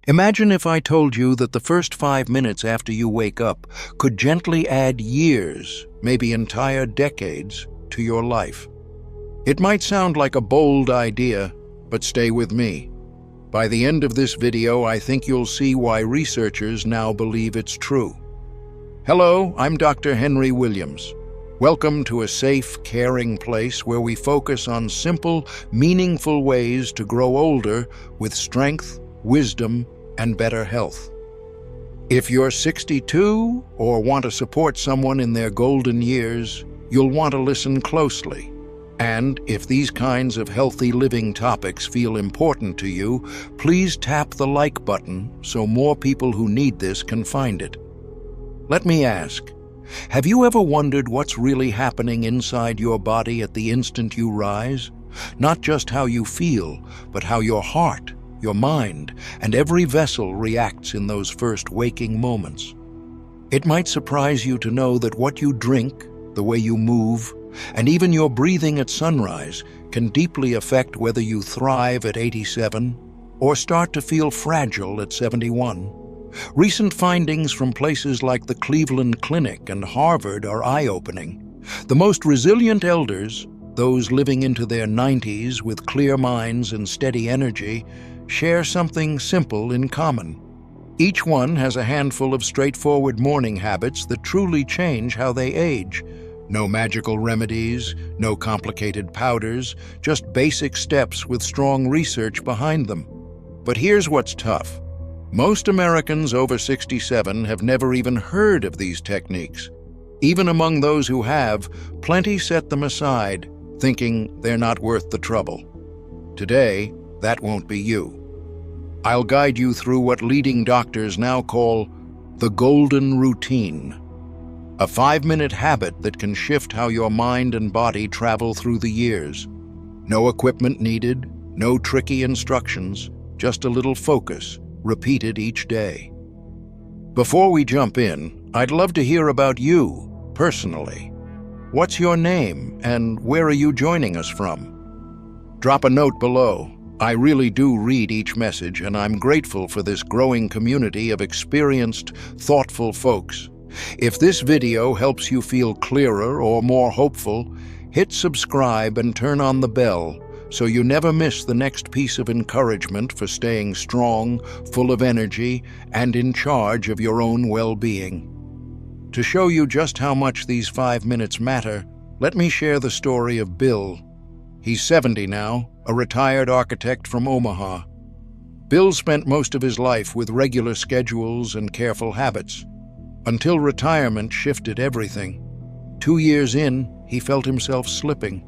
Imagine if I told you that the first 5 minutes after you wake up could gently add years, maybe entire decades, to your life. It might sound like a bold idea, but stay with me. By the end of this video, I think you'll see why researchers now believe it's true. Hello, I'm Dr. Henry Williams. Welcome to a safe, caring place where we focus on simple, meaningful ways to grow older with strength, wisdom, and better health. If you're 62 or want to support someone in their golden years, you'll want to listen closely. And if these kinds of healthy living topics feel important to you, please tap the like button so more people who need this can find it. Let me ask, have you ever wondered what's really happening inside your body at the instant you rise? Not just how you feel, but how your heart, your mind, and every vessel reacts in those first waking moments. It might surprise you to know that what you drink, the way you move, and even your breathing at sunrise can deeply affect whether you thrive at 87 or start to feel fragile at 71. Recent findings from places like the Cleveland Clinic and Harvard are eye-opening. The most resilient elders, those living into their 90s with clear minds and steady energy, share something simple in common. Each one has a handful of straightforward morning habits that truly change how they age. No magical remedies, no complicated powders, just basic steps with strong research behind them. But here's what's tough. Most Americans over 67 have never even heard of these techniques. Even among those who have, plenty set them aside, thinking they're not worth the trouble. Today, that won't be you. I'll guide you through what leading doctors now call the golden routine, a 5-minute habit that can shift how your mind and body travel through the years. No equipment needed, no tricky instructions, just a little focus, repeated each day. Before we jump in, I'd love to hear about you, personally. What's your name, and where are you joining us from? Drop a note below. I really do read each message, and I'm grateful for this growing community of experienced, thoughtful folks. If this video helps you feel clearer or more hopeful, hit subscribe and turn on the bell so you never miss the next piece of encouragement for staying strong, full of energy, and in charge of your own well-being. To show you just how much these 5 minutes matter, let me share the story of Bill. He's 70 now, a retired architect from Omaha. Bill spent most of his life with regular schedules and careful habits, until retirement shifted everything. 2 years in, he felt himself slipping.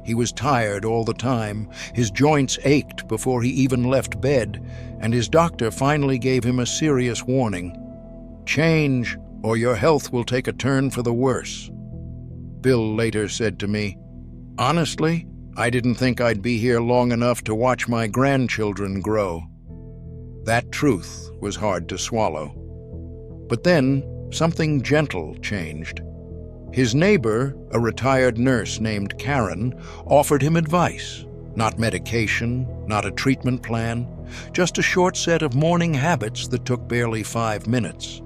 He was tired all the time, his joints ached before he even left bed, and his doctor finally gave him a serious warning. Change, or your health will take a turn for the worse. Bill later said to me, "Honestly, I didn't think I'd be here long enough to watch my grandchildren grow." That truth was hard to swallow. But then, something gentle changed. His neighbor, a retired nurse named Karen, offered him advice. Not medication, not a treatment plan, just a short set of morning habits that took barely 5 minutes.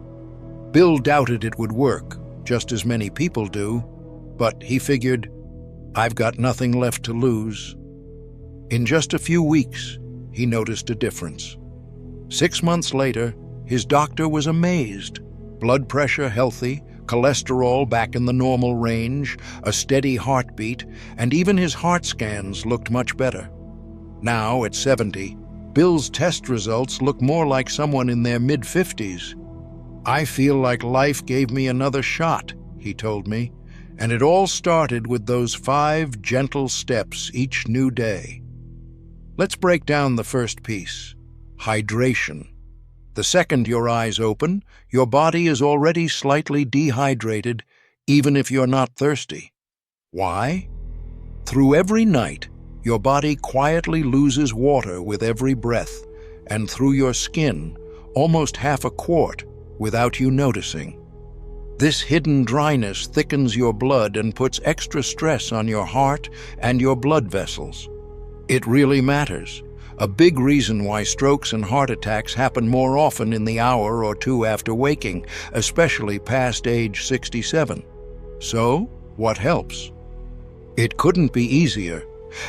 Bill doubted it would work, just as many people do, but he figured, I've got nothing left to lose. In just a few weeks, he noticed a difference. 6 months later, his doctor was amazed. Blood pressure healthy, cholesterol back in the normal range, a steady heartbeat, and even his heart scans looked much better. Now, at 70, Bill's test results look more like someone in their mid-50s. "I feel like life gave me another shot," he told me, and it all started with those 5 gentle steps each new day. Let's break down the first piece: hydration. The second your eyes open, your body is already slightly dehydrated, even if you're not thirsty. Why? Through every night, your body quietly loses water with every breath, and through your skin, almost half a quart, without you noticing. This hidden dryness thickens your blood and puts extra stress on your heart and your blood vessels. It really matters. a big reason why strokes and heart attacks happen more often in the hour or two after waking, especially past age 67. So, what helps? It couldn't be easier.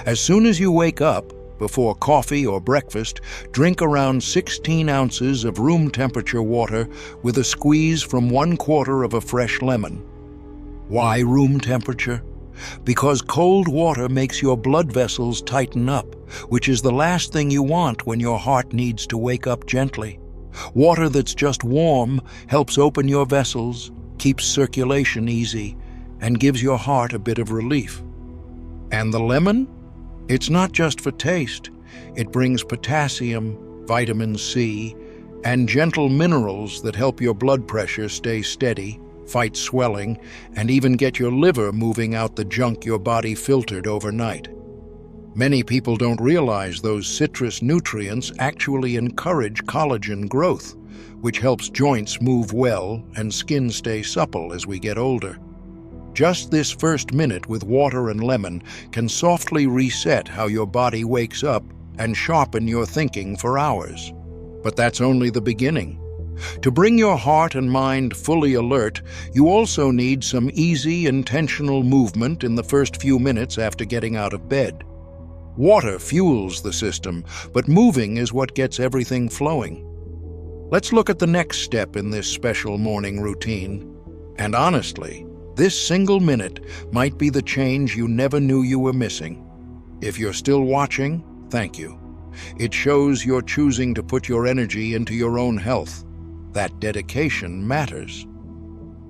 As soon as you wake up, before coffee or breakfast, drink around 16 ounces of room-temperature water with a squeeze from 1/4 of a fresh lemon. Why room temperature? Because cold water makes your blood vessels tighten up, which is the last thing you want when your heart needs to wake up gently. Water that's just warm helps open your vessels, keeps circulation easy, and gives your heart a bit of relief. And the lemon? It's not just for taste. It brings potassium, vitamin C, and gentle minerals that help your blood pressure stay steady, fight swelling, and even get your liver moving out the junk your body filtered overnight. Many people don't realize those citrus nutrients actually encourage collagen growth, which helps joints move well and skin stay supple as we get older. Just this first minute with water and lemon can softly reset how your body wakes up and sharpen your thinking for hours. But that's only the beginning. To bring your heart and mind fully alert, you also need some easy, intentional movement in the first few minutes after getting out of bed. Water fuels the system, but moving is what gets everything flowing. Let's look at the next step in this special morning routine. And honestly, this single minute might be the change you never knew you were missing. If you're still watching, thank you. It shows you're choosing to put your energy into your own health. That dedication matters.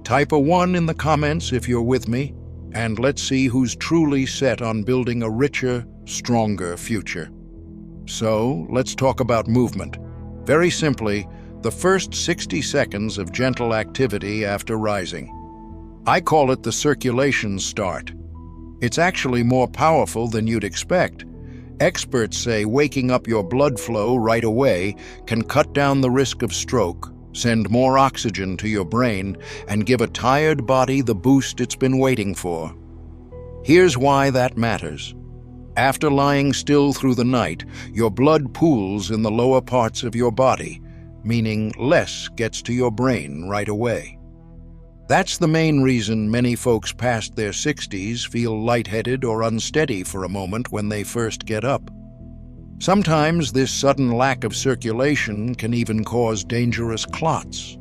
Type a 1 in the comments if you're with me, and let's see who's truly set on building a richer, stronger future. So, let's talk about movement. Very simply, the first 60 seconds of gentle activity after rising. I call it the circulation start. It's actually more powerful than you'd expect. Experts say waking up your blood flow right away can cut down the risk of stroke, send more oxygen to your brain, and give a tired body the boost it's been waiting for. Here's why that matters. After lying still through the night, your blood pools in the lower parts of your body, meaning less gets to your brain right away. That's the main reason many folks past their 60s feel lightheaded or unsteady for a moment when they first get up. Sometimes this sudden lack of circulation can even cause dangerous clots.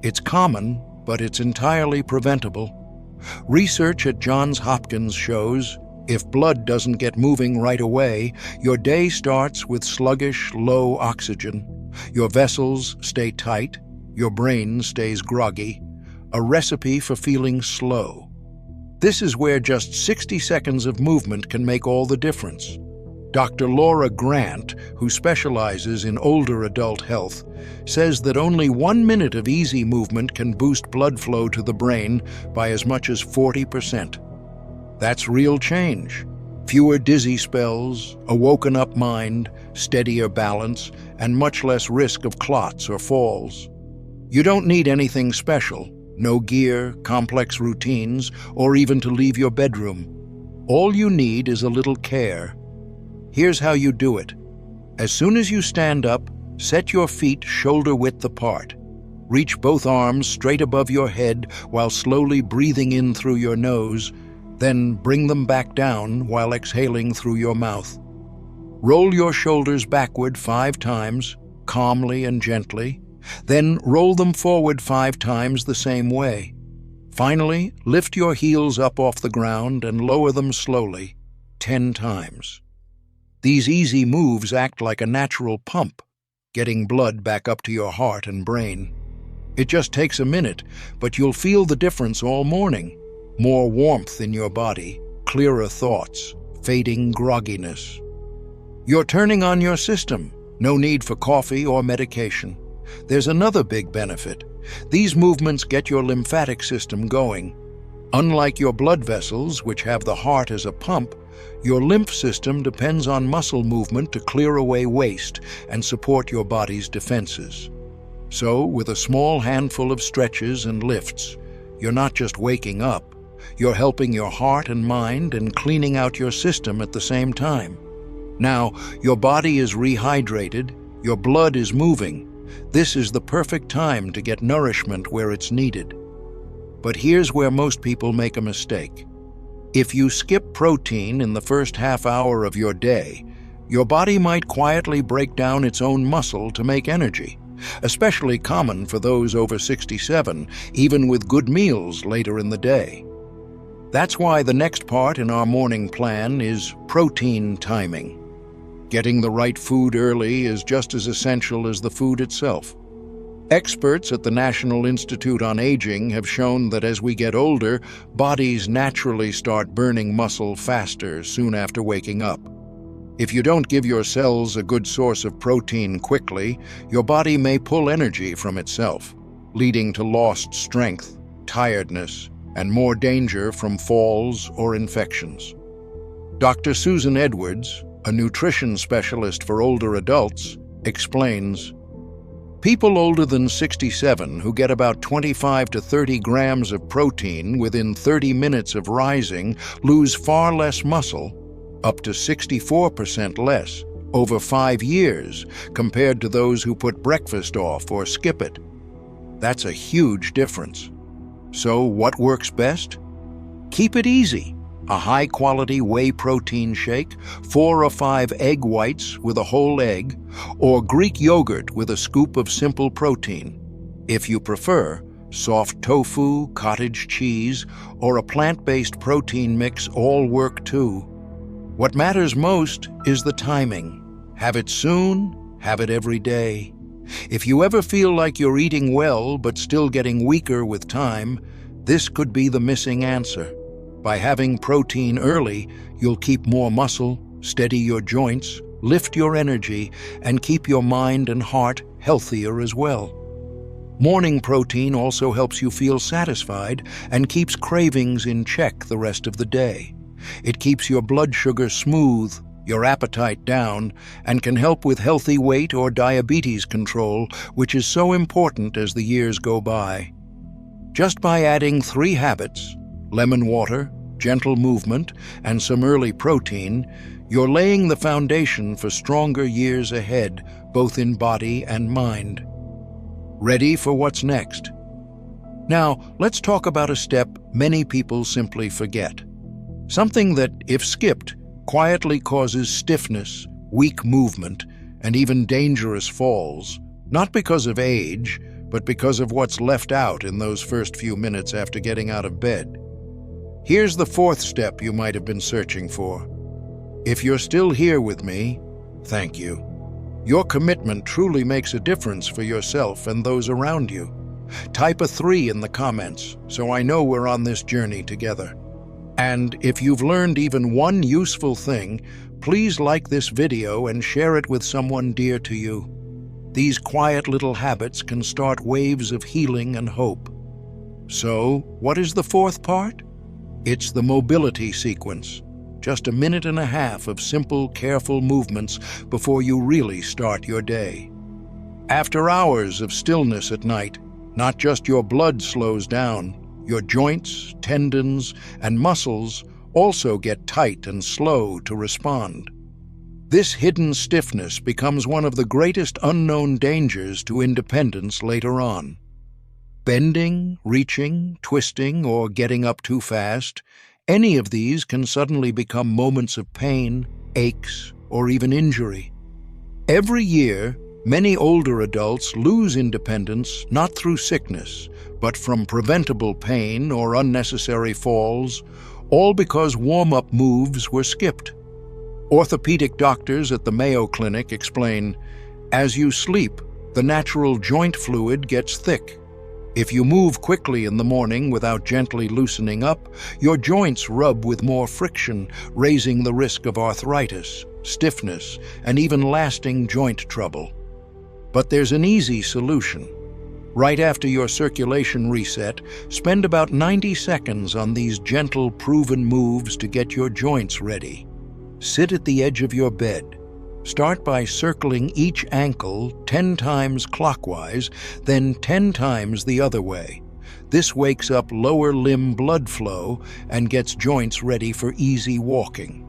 It's common, but it's entirely preventable. Research at Johns Hopkins shows if blood doesn't get moving right away, your day starts with sluggish, low oxygen. Your vessels stay tight, your brain stays groggy, a recipe for feeling slow. This is where just 60 seconds of movement can make all the difference. Dr. Laura Grant, who specializes in older adult health, says that only 1 minute of easy movement can boost blood flow to the brain by as much as 40%. That's real change. Fewer dizzy spells, a woken-up mind, steadier balance, and much less risk of clots or falls. You don't need anything special. No gear, complex routines, or even to leave your bedroom. All you need is a little care. Here's how you do it. As soon as you stand up, set your feet shoulder-width apart. Reach both arms straight above your head while slowly breathing in through your nose, then bring them back down while exhaling through your mouth. Roll your shoulders backward 5 times, calmly and gently. Then roll them forward 5 times the same way. Finally, lift your heels up off the ground and lower them slowly, 10 times. These easy moves act like a natural pump, getting blood back up to your heart and brain. It just takes a minute, but you'll feel the difference all morning. More warmth in your body, clearer thoughts, fading grogginess. You're turning on your system. No need for coffee or medication. There's another big benefit. These movements get your lymphatic system going. Unlike your blood vessels, which have the heart as a pump, your lymph system depends on muscle movement to clear away waste and support your body's defenses. So, with a small handful of stretches and lifts, you're not just waking up, you're helping your heart and mind and cleaning out your system at the same time. Now, your body is rehydrated, your blood is moving. This is the perfect time to get nourishment where it's needed. But here's where most people make a mistake. If you skip protein in the first half hour of your day, your body might quietly break down its own muscle to make energy, especially common for those over 67, even with good meals later in the day. That's why the next part in our morning plan is protein timing. Getting the right food early is just as essential as the food itself. Experts at the National Institute on Aging have shown that as we get older, bodies naturally start burning muscle faster soon after waking up. If you don't give your cells a good source of protein quickly, your body may pull energy from itself, leading to lost strength, tiredness, and more danger from falls or infections. Dr. Susan Edwards, a nutrition specialist for older adults, explains, people older than 67 who get about 25 to 30 grams of protein within 30 minutes of rising lose far less muscle, up to 64% less, over 5 years compared to those who put breakfast off or skip it. That's a huge difference. So what works best? Keep it easy. A high-quality whey protein shake, 4 or 5 egg whites with a whole egg, or Greek yogurt with a scoop of simple protein. If you prefer, soft tofu, cottage cheese, or a plant-based protein mix all work too. What matters most is the timing. Have it soon, have it every day. If you ever feel like you're eating well but still getting weaker with time, this could be the missing answer. By having protein early, you'll keep more muscle, steady your joints, lift your energy, and keep your mind and heart healthier as well. Morning protein also helps you feel satisfied and keeps cravings in check the rest of the day. It keeps your blood sugar smooth, your appetite down, and can help with healthy weight or diabetes control, which is so important as the years go by. Just by adding 3 habits, lemon water, gentle movement, and some early protein, you're laying the foundation for stronger years ahead, both in body and mind. Ready for what's next? Now, let's talk about a step many people simply forget. Something that, if skipped, quietly causes stiffness, weak movement, and even dangerous falls, not because of age, but because of what's left out in those first few minutes after getting out of bed. Here's the 4th step you might have been searching for. If you're still here with me, thank you. Your commitment truly makes a difference for yourself and those around you. Type a 3 in the comments so I know we're on this journey together. And if you've learned even one useful thing, please like this video and share it with someone dear to you. These quiet little habits can start waves of healing and hope. So, what is the 4th part? It's the mobility sequence. Just a minute and a half of simple, careful movements before you really start your day. After hours of stillness at night, not just your blood slows down, your joints, tendons, and muscles also get tight and slow to respond. This hidden stiffness becomes one of the greatest unknown dangers to independence later on. Bending, reaching, twisting, or getting up too fast, any of these can suddenly become moments of pain, aches, or even injury. Every year, many older adults lose independence not through sickness, but from preventable pain or unnecessary falls, all because warm-up moves were skipped. Orthopedic doctors at the Mayo Clinic explain, as you sleep, the natural joint fluid gets thick. If you move quickly in the morning without gently loosening up, your joints rub with more friction, raising the risk of arthritis, stiffness, and even lasting joint trouble. But there's an easy solution. Right after your circulation reset, spend about 90 seconds on these gentle, proven moves to get your joints ready. Sit at the edge of your bed. Start by circling each ankle 10 times clockwise, then 10 times the other way. This wakes up lower limb blood flow and gets joints ready for easy walking.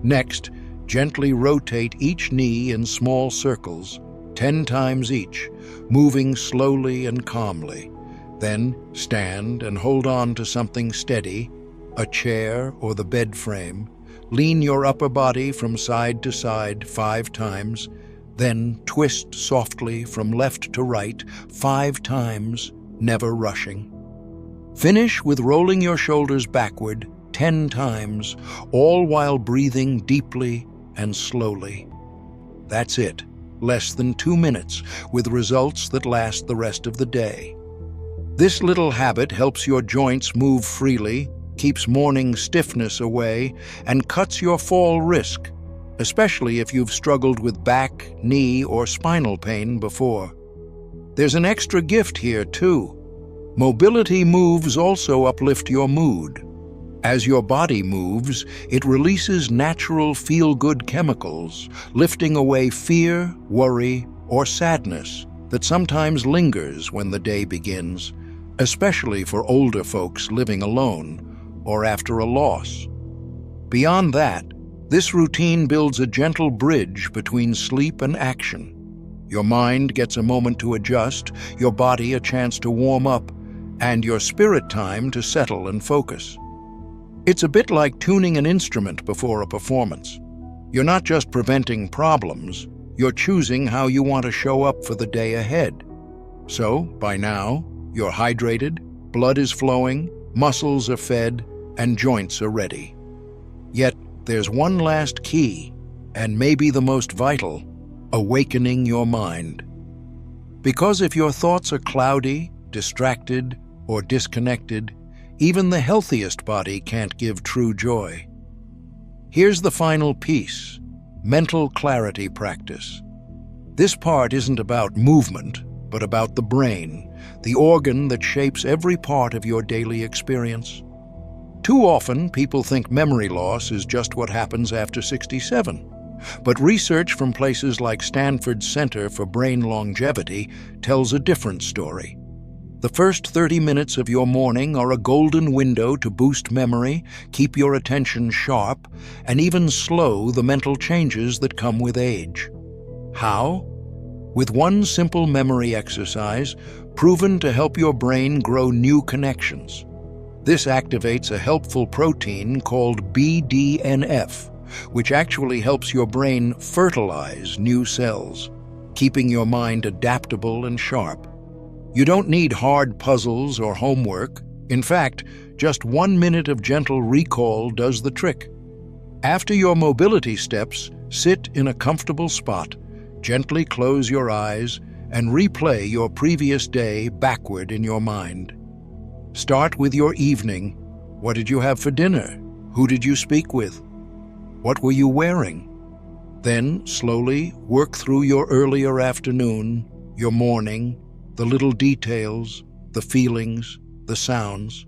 Next, Gently rotate each knee in small circles, 10 times each, moving slowly and calmly. Then stand and hold on to something steady, a chair or the bed frame. Lean your upper body from side to side 5 times. Then twist softly from left to right 5 times, never rushing. Finish with rolling your shoulders backward 10 times, all while breathing deeply and slowly. That's it. Less than 2 minutes, with results that last the rest of the day. This little habit helps your joints move freely, keeps morning stiffness away, and cuts your fall risk, especially if you've struggled with back, knee, or spinal pain before. There's an extra gift here, too. Mobility moves also uplift your mood. As your body moves, it releases natural feel-good chemicals, lifting away fear, worry, or sadness that sometimes lingers when the day begins, especially for older folks living alone or after a loss. Beyond that, this routine builds a gentle bridge between sleep and action. Your mind gets a moment to adjust, your body a chance to warm up, and your spirit time to settle and focus. It's a bit like tuning an instrument before a performance. You're not just preventing problems, you're choosing how you want to show up for the day ahead. So, by now, you're hydrated, blood is flowing, muscles are fed, and joints are ready. Yet, there's one last key, and maybe the most vital: awakening your mind. Because if your thoughts are cloudy, distracted, or disconnected, even the healthiest body can't give true joy. Here's the final piece: mental clarity practice. This part isn't about movement, but about the brain, the organ that shapes every part of your daily experience. Too often, people think memory loss is just what happens after 67. But research from places like Stanford's Center for Brain Longevity tells a different story. The first 30 minutes of your morning are a golden window to boost memory, keep your attention sharp, and even slow the mental changes that come with age. How? With one simple memory exercise, proven to help your brain grow new connections. This activates a helpful protein called BDNF, which actually helps your brain fertilize new cells, keeping your mind adaptable and sharp. You don't need hard puzzles or homework. In fact, just 1 minute of gentle recall does the trick. After your mobility steps, sit in a comfortable spot, gently close your eyes, and replay your previous day backward in your mind. Start with your evening. What did you have for dinner? Who did you speak with? What were you wearing? Then, slowly work through your earlier afternoon, your morning, the little details, the feelings, the sounds.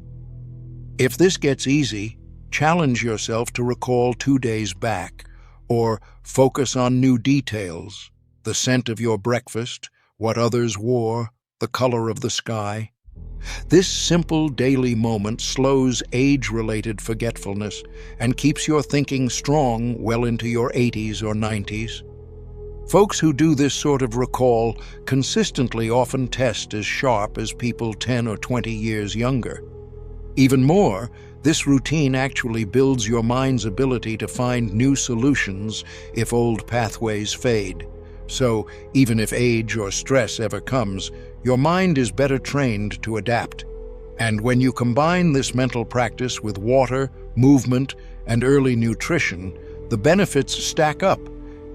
If this gets easy, challenge yourself to recall 2 days back, or focus on new details, the scent of your breakfast, what others wore, the color of the sky. This simple daily moment slows age-related forgetfulness and keeps your thinking strong well into your 80s or 90s. Folks who do this sort of recall consistently often test as sharp as people 10 or 20 years younger. Even more, this routine actually builds your mind's ability to find new solutions if old pathways fade. So, even if age or stress ever comes, your mind is better trained to adapt. And when you combine this mental practice with water, movement, and early nutrition, the benefits stack up,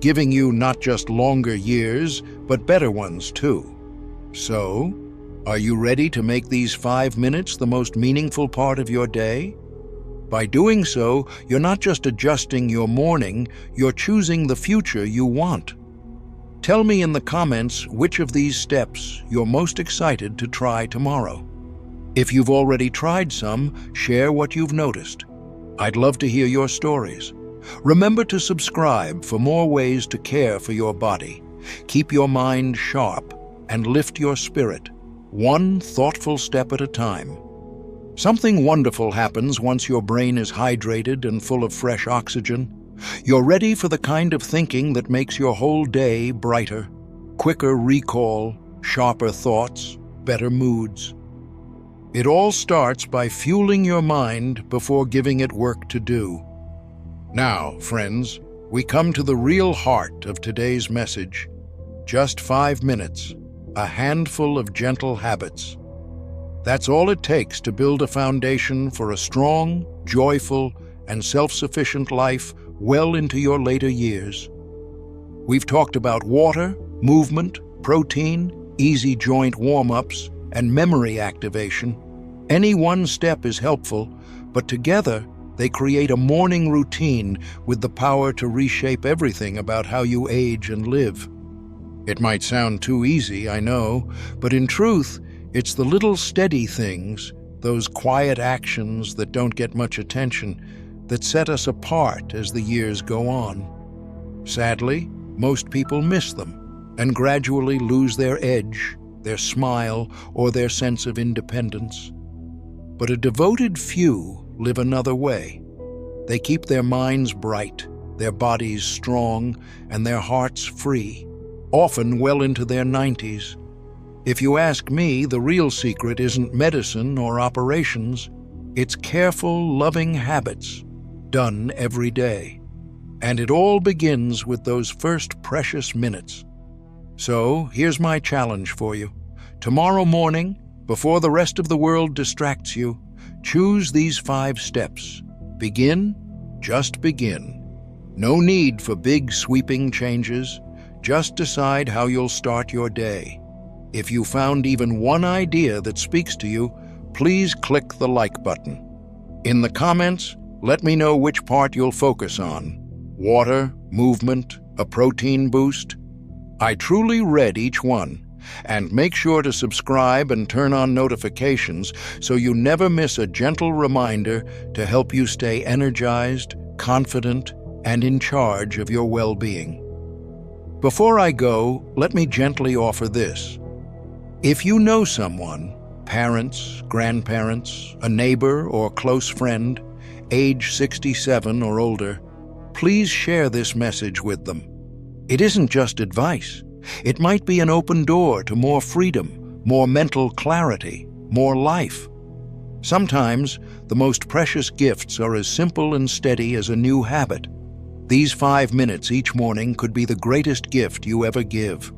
giving you not just longer years, but better ones too. So, are you ready to make these 5 minutes the most meaningful part of your day? By doing so, you're not just adjusting your morning, you're choosing the future you want. Tell me in the comments which of these steps you're most excited to try tomorrow. If you've already tried some, share what you've noticed. I'd love to hear your stories. Remember to subscribe for more ways to care for your body. Keep your mind sharp and lift your spirit, one thoughtful step at a time. Something wonderful happens once your brain is hydrated and full of fresh oxygen. You're ready for the kind of thinking that makes your whole day brighter, quicker recall, sharper thoughts, better moods. It all starts by fueling your mind before giving it work to do. Now, friends, we come to the real heart of today's message. Just 5 minutes, a handful of gentle habits. That's all it takes to build a foundation for a strong, joyful, and self-sufficient life well into your later years. We've talked about water, movement, protein, easy joint warm-ups, and memory activation. Any one step is helpful, but together they create a morning routine with the power to reshape everything about how you age and live. It might sound too easy, I know, but in truth, it's the little steady things, those quiet actions that don't get much attention, that set us apart as the years go on. Sadly, most people miss them and gradually lose their edge, their smile, or their sense of independence. But a devoted few live another way. They keep their minds bright, their bodies strong, and their hearts free, often well into their 90s. If you ask me, the real secret isn't medicine or operations. It's careful, loving habits, done every day. And it all begins with those first precious minutes. So, here's my challenge for you. Tomorrow morning, before the rest of the world distracts you, choose these 5 steps. Begin, just begin. No need for big, sweeping changes. Just decide how you'll start your day. If you found even one idea that speaks to you, please click the like button. In the comments, let me know which part you'll focus on. Water, movement, a protein boost. I truly read each one. And make sure to subscribe and turn on notifications so you never miss a gentle reminder to help you stay energized, confident, and in charge of your well-being. Before I go, let me gently offer this. If you know someone, parents, grandparents, a neighbor, or close friend, age 67 or older, please share this message with them. It isn't just advice. It might be an open door to more freedom, more mental clarity, more life. Sometimes, the most precious gifts are as simple and steady as a new habit. These 5 minutes each morning could be the greatest gift you ever give.